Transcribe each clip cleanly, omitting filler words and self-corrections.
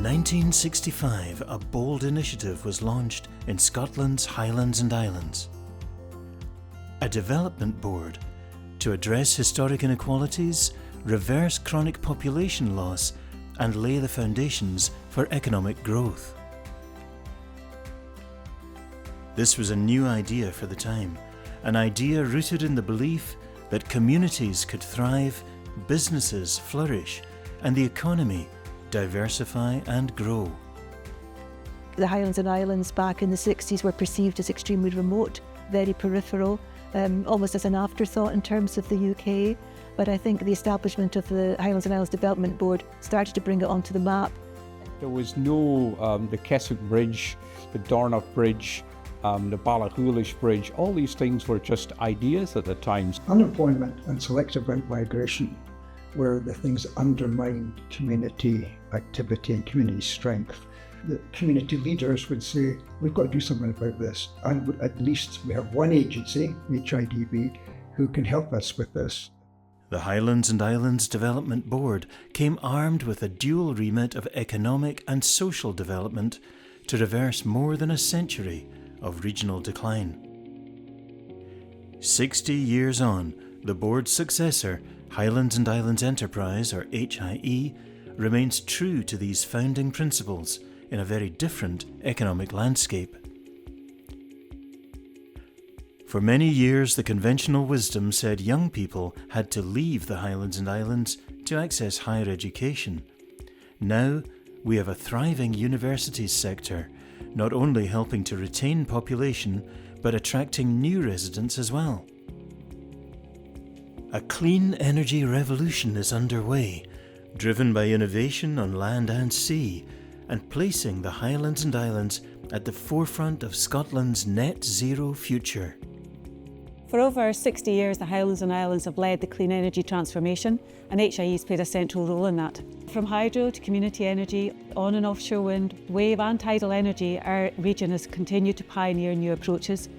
1965, a bold initiative was launched in Scotland's Highlands and Islands. A development board to address historic inequalities, reverse chronic population loss, and lay the foundations for economic growth. This was a new idea for the time, an idea rooted in the belief that communities could thrive, businesses flourish, and the economy diversify and grow. The Highlands and Islands back in the 60s were perceived as extremely remote, very peripheral, almost as an afterthought in terms of the UK. But I think the establishment of the Highlands and Islands Development Board started to bring it onto the map. There was no the Keswick Bridge, the Dornoch Bridge, the Ballachulish Bridge. All these things were just ideas at the time. Unemployment and selective out-migration were the things that undermined community activity and community strength. The community leaders would say, we've got to do something about this, and at least we have one agency, HIDB, who can help us with this. The Highlands and Islands Development Board came armed with a dual remit of economic and social development to reverse more than a century of regional decline. 60 years on, the board's successor, Highlands and Islands Enterprise, or HIE, remains true to these founding principles in a very different economic landscape. For many years, the conventional wisdom said young people had to leave the Highlands and Islands to access higher education. Now, we have a thriving universities sector, not only helping to retain population, but attracting new residents as well. A clean energy revolution is underway, driven by innovation on land and sea, and placing the Highlands and Islands at the forefront of Scotland's net zero future. For over 60 years, the Highlands and Islands have led the clean energy transformation, and HIE has played a central role in that. From hydro to community energy, on and offshore wind, wave and tidal energy, our region has continued to pioneer new approaches.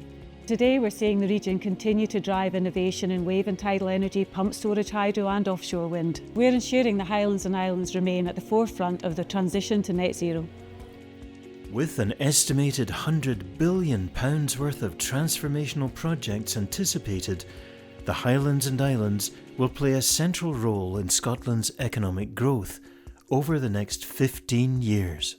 Today we're seeing the region continue to drive innovation in wave and tidal energy, pump storage, hydro and offshore wind. We're ensuring the Highlands and Islands remain at the forefront of the transition to net zero. With an estimated £100 billion worth of transformational projects anticipated, the Highlands and Islands will play a central role in Scotland's economic growth over the next 15 years.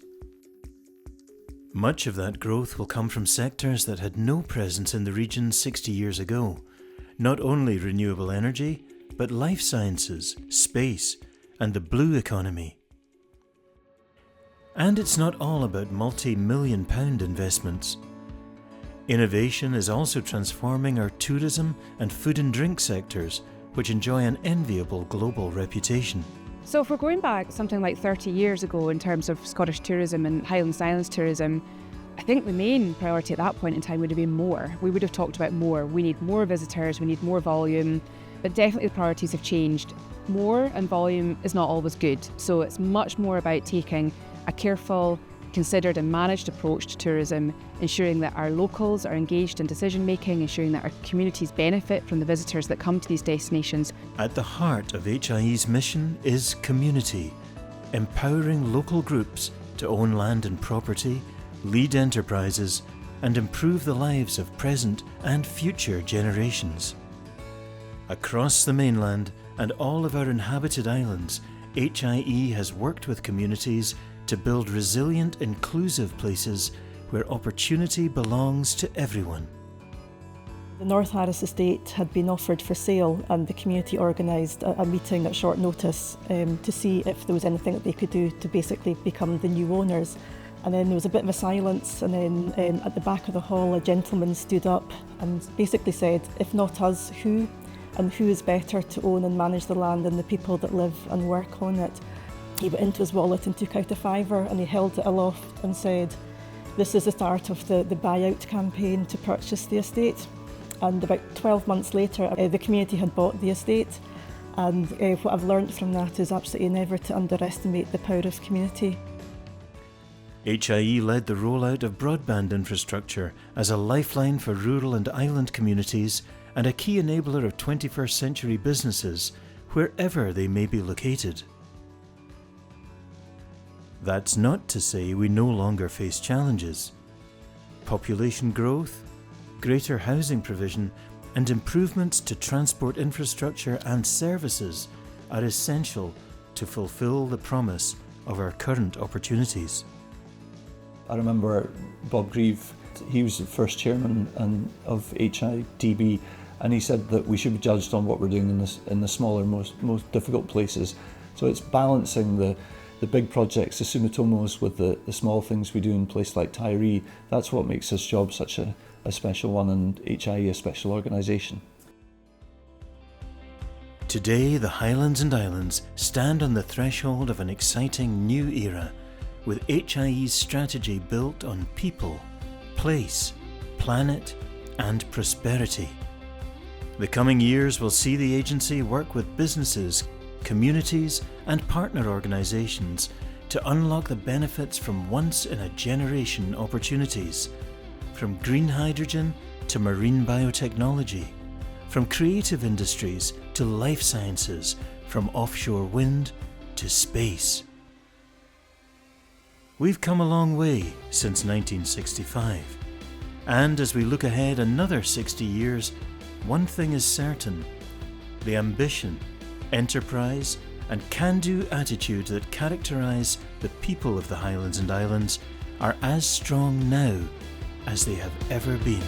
Much of that growth will come from sectors that had no presence in the region 60 years ago. Not only renewable energy, but life sciences, space, and the blue economy. And it's not all about multi-million pound investments. Innovation is also transforming our tourism and food and drink sectors, which enjoy an enviable global reputation. So if we're going back something like 30 years ago in terms of Scottish tourism and Highlands and Islands tourism, I think the main priority at that point in time would have been more. We would have talked about more. We need more visitors, we need more volume, but definitely the priorities have changed. More and volume is not always good, so it's much more about taking a careful, considered and managed approach to tourism, ensuring that our locals are engaged in decision making, ensuring that our communities benefit from the visitors that come to these destinations. At the heart of HIE's mission is community, empowering local groups to own land and property, lead enterprises, and improve the lives of present and future generations. Across the mainland and all of our inhabited islands, HIE has worked with communities to build resilient, inclusive places where opportunity belongs to everyone. The North Harris estate had been offered for sale, and the community organised a meeting at short notice to see if there was anything that they could do to basically become the new owners. And then there was a bit of a silence, and then at the back of the hall a gentleman stood up and basically said, if not us, who? And who is better to own and manage the land than the people that live and work on it? He went into his wallet and took out a fiver, and he held it aloft and said, this is the start of the buyout campaign to purchase the estate. And about 12 months later, the community had bought the estate. And what I've learnt from that is absolutely never to underestimate the power of community. HIE led the rollout of broadband infrastructure as a lifeline for rural and island communities and a key enabler of 21st century businesses, wherever they may be located. That's not to say we no longer face challenges. Population growth, greater housing provision, and improvements to transport infrastructure and services are essential to fulfil the promise of our current opportunities. I remember Bob Grieve, he was the first chairman of HIDB, and he said that we should be judged on what we're doing in the smaller, most difficult places. So it's balancing the big projects, the Sumitomos, with the small things we do in places like Tiree. That's what makes this job such a special one, and HIE a special organisation. Today, the Highlands and Islands stand on the threshold of an exciting new era, with HIE's strategy built on people, place, planet, and prosperity. The coming years will see the agency work with businesses, communities, and partner organisations to unlock the benefits from once-in-a-generation opportunities, from green hydrogen to marine biotechnology, from creative industries to life sciences, from offshore wind to space. We've come a long way since 1965, and as we look ahead another 60 years, one thing is certain: the ambition, enterprise, and can-do attitude that characterise the people of the Highlands and Islands are as strong now as they have ever been.